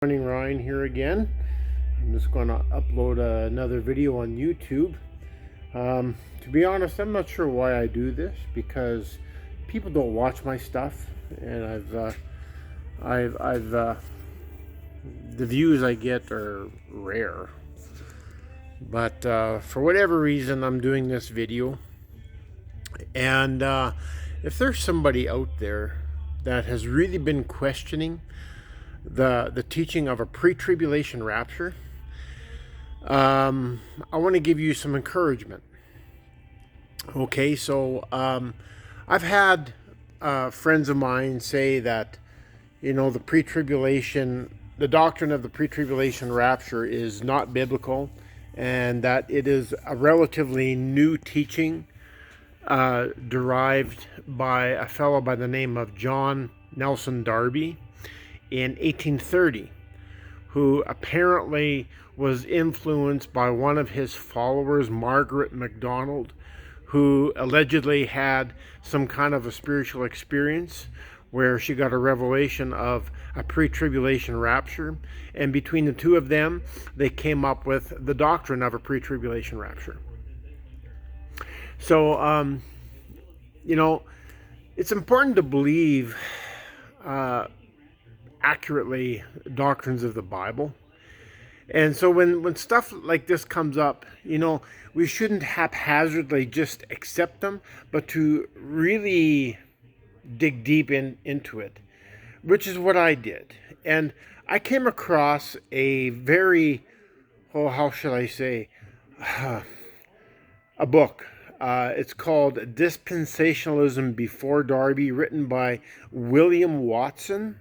Morning, Ryan here again. I'm just going to upload another video on YouTube. To be honest, I'm not sure why I do this, because people don't watch my stuff, and the views I get are rare. But for whatever reason, I'm doing this video, and if there's somebody out there that has really been questioning the teaching of a pre-tribulation rapture, I want to give you some encouragement. Okay, so I've had friends of mine say that, the doctrine of the pre-tribulation rapture is not biblical, and that it is a relatively new teaching derived by a fellow by the name of John Nelson Darby in 1830, who apparently was influenced by one of his followers, Margaret MacDonald, who allegedly had some kind of a spiritual experience where she got a revelation of a pre-tribulation rapture, and between the two of them, they came up with the doctrine of a pre-tribulation rapture. So, it's important to believe accurately doctrines of the Bible. And so when stuff like this comes up, we shouldn't haphazardly just accept them, but to really dig deep into it, which is what I did. And I came across a very, how shall I say, a book. It's called Dispensationalism Before Darby, written by William Watson.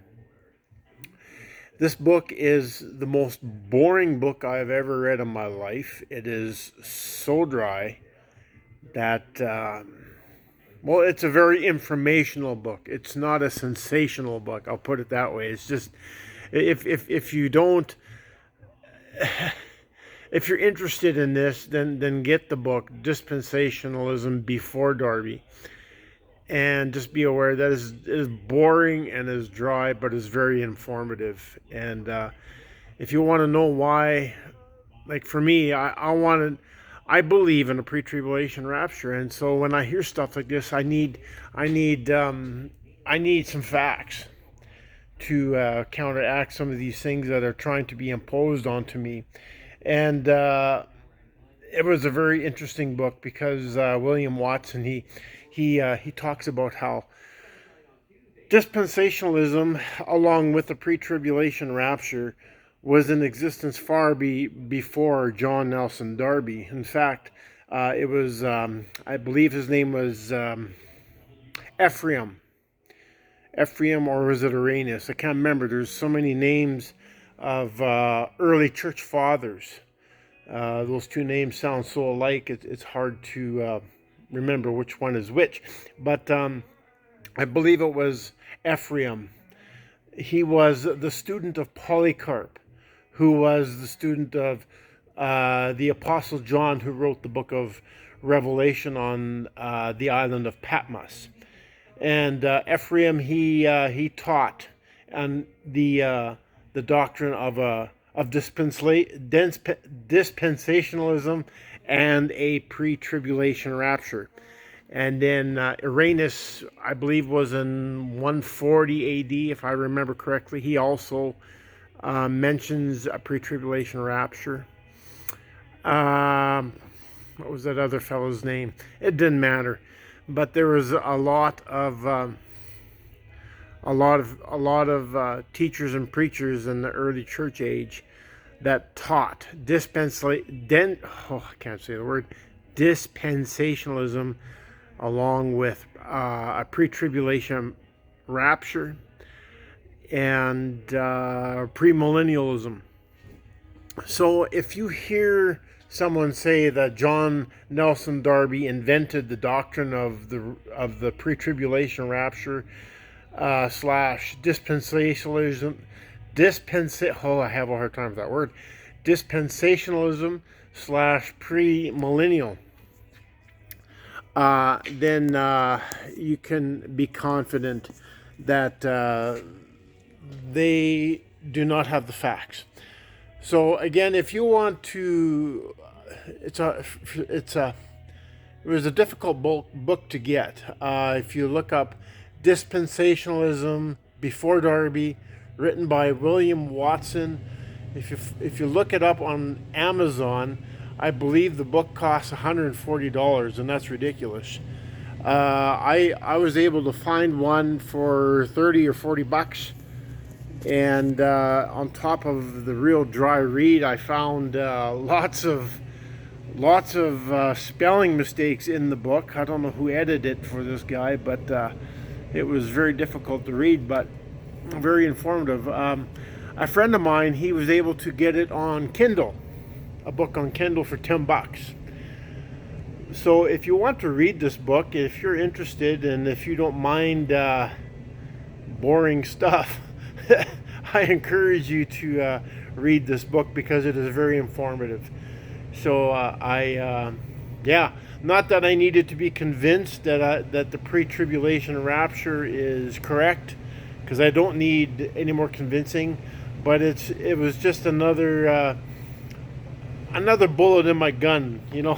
This book is the most boring book I've ever read in my life. It is so dry that, it's a very informational book. It's not a sensational book, I'll put it that way. It's just, if you don't, if you're interested in this, then get the book, Dispensationalism Before Darby. And just be aware that it is boring and is dry, but is very informative. And if you want to know why, like for me, I believe in a pre-tribulation rapture, and so when I hear stuff like this, I need some facts to counteract some of these things that are trying to be imposed onto me. And it was a very interesting book because William Watson, he talks about how dispensationalism, along with the pre-tribulation rapture, was in existence far before John Nelson Darby. In fact, it was, I believe his name was Ephraim, or was it Irenaeus? I can't remember. There's so many names of early church fathers. Those two names sound so alike, it's hard to remember which one is which. But I believe it was Ephraim. He was the student of Polycarp, who was the student of the Apostle John, who wrote the book of Revelation on the island of Patmos. And Ephraim, he taught on the doctrine of dispensationalism and a pre-tribulation rapture. And then Irenaeus, I believe, was in 140 AD, if I remember correctly. He also mentions a pre-tribulation rapture. What was that other fellow's name? It didn't matter, but there was a lot of teachers and preachers in the early church age that taught dispensationalism, along with a pre-tribulation rapture and premillennialism. So if you hear someone say that John Nelson Darby invented the doctrine of the pre-tribulation rapture slash dispensationalism, I have a hard time with that word, dispensationalism slash premillennial, then you can be confident that they do not have the facts. So again, if you want to, it was a difficult book to get. If you look up Dispensationalism Before Darby, written by William Watson, if you look it up on Amazon, I believe the book costs $140, and that's ridiculous. I was able to find one for 30 or 40 bucks, and on top of the real dry read, I found lots of spelling mistakes in the book. I don't know who edited it for this guy, but it was very difficult to read, but very informative. A friend of mine, he was able to get it on Kindle, a book on Kindle for 10 bucks. So if you want to read this book, if you're interested, and if you don't mind boring stuff, I encourage you to read this book, because it is very informative. So yeah, not that I needed to be convinced that the pre-tribulation rapture is correct, because I don't need any more convincing, but it was just another bullet in my gun, you know,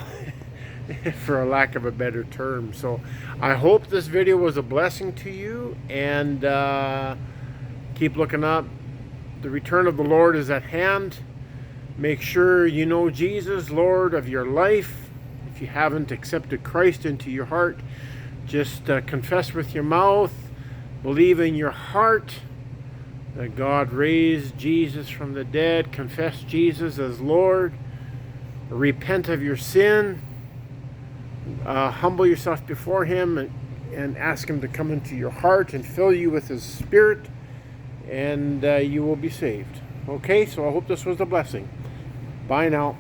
for a lack of a better term. So I hope this video was a blessing to you, and keep looking up. The return of the Lord is at hand. Make sure you know Jesus, Lord of your life. If you haven't accepted Christ into your heart, just confess with your mouth, believe in your heart that God raised Jesus from the dead, confess Jesus as Lord, repent of your sin, humble yourself before Him, and ask Him to come into your heart and fill you with His Spirit, and you will be saved. Okay, so I hope this was a blessing. Bye now.